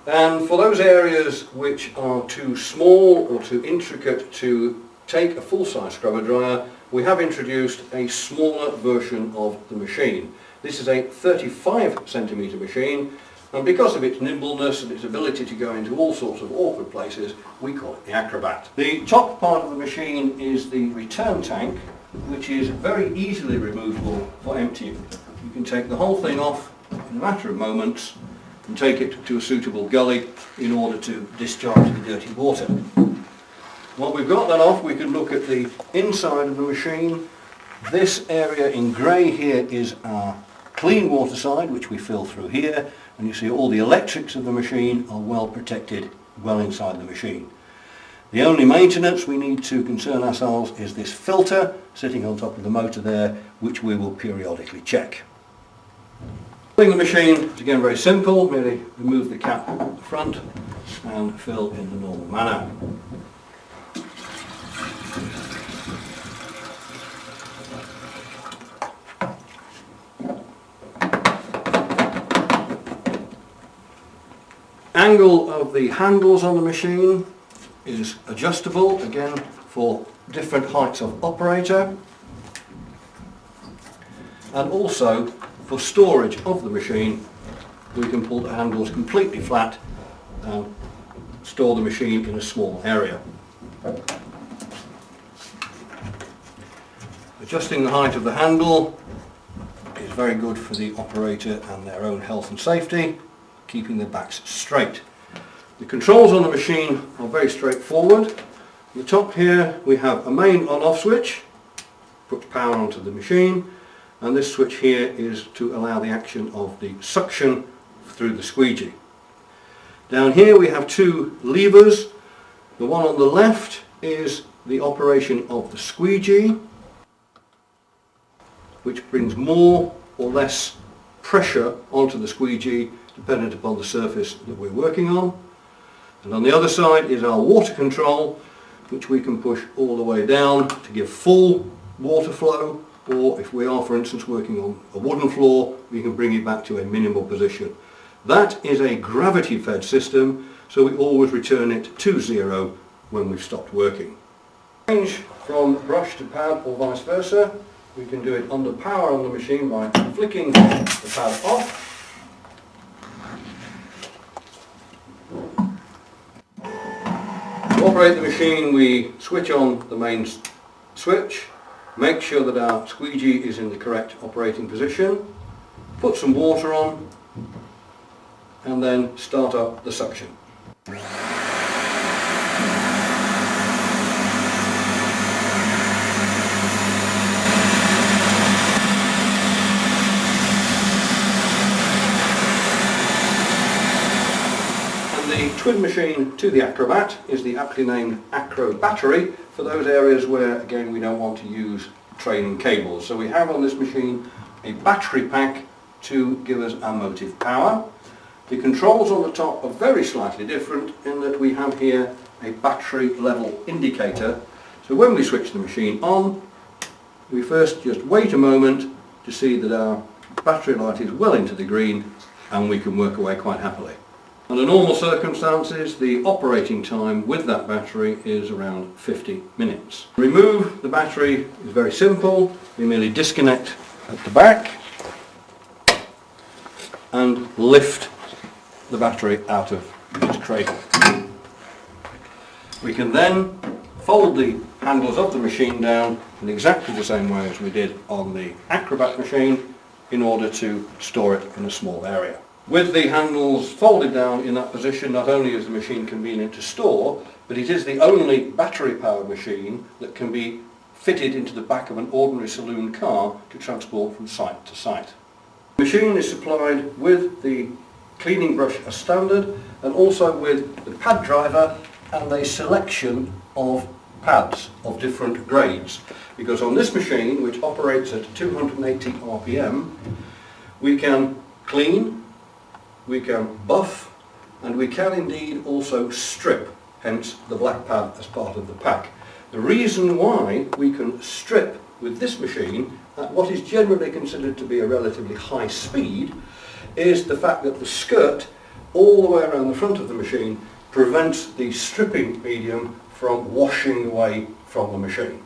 And for those areas which are too small or too intricate to take a full-size scrubber dryer, we have introduced a smaller version of the machine. This is a 35cm machine, and because of its nimbleness and its ability to go into all sorts of awkward places, we call it the Acrobat. The top part of the machine is the return tank, which is very easily removable for emptying. You can take the whole thing off in a matter of moments and take it to a suitable gully in order to discharge the dirty water. Once we've got that off, we can look at the inside of the machine. This area in grey here is our clean water side, which we fill through here, and you see all the electrics of the machine are well protected well inside the machine. The only maintenance we need to concern ourselves is this filter sitting on top of the motor there, which we will periodically check. Filling the machine is again very simple. Merely remove the cap at the front and fill in the normal manner. Angle of the handles on the machine is adjustable, again for different heights of operator, and also for storage of the machine we can pull the handles completely flat and store the machine in a small area. Adjusting the height of the handle is very good for the operator and their own health and safety, keeping their backs straight. The controls on the machine are very straightforward. At the top here we have a main on-off switch, puts power onto the machine, and this switch here is to allow the action of the suction through the squeegee. Down here we have two levers. The one on the left is the operation of the squeegee, which brings more or less pressure onto the squeegee dependent upon the surface that we're working on. And on the other side is our water control, which we can push all the way down to give full water flow, or if we are, for instance, working on a wooden floor, we can bring it back to a minimal position. That is a gravity-fed system, so we always return it to zero when we've stopped working. Change from brush to pad or vice versa. We can do it under power on the machine by flicking the pad off. To operate the machine, we switch on the main switch, make sure that our squeegee is in the correct operating position, put some water on, and then start up the suction. The twin machine to the Acrobat is the aptly named Acro Battery for those areas where, again, we don't want to use training cables. So we have on this machine a battery pack to give us our motive power. The controls on the top are very slightly different in that we have here a battery level indicator. So when we switch the machine on, we first just wait a moment to see that our battery light is well into the green, and we can work away quite happily. Under normal circumstances, the operating time with that battery is around 50 minutes. Remove the battery is very simple. We merely disconnect at the back and lift the battery out of its cradle. We can then fold the handles of the machine down in exactly the same way as we did on the Acrobat machine in order to store it in a small area. With the handles folded down in that position, not only is the machine convenient to store, but it is the only battery-powered machine that can be fitted into the back of an ordinary saloon car to transport from site to site. The machine is supplied with the cleaning brush as standard, and also with the pad driver and a selection of pads of different grades. Because on this machine, which operates at 280 RPM, we can clean, we can buff, and we can indeed also strip, hence the black pad as part of the pack. The reason why we can strip with this machine at what is generally considered to be a relatively high speed is the fact that the skirt all the way around the front of the machine prevents the stripping medium from washing away from the machine.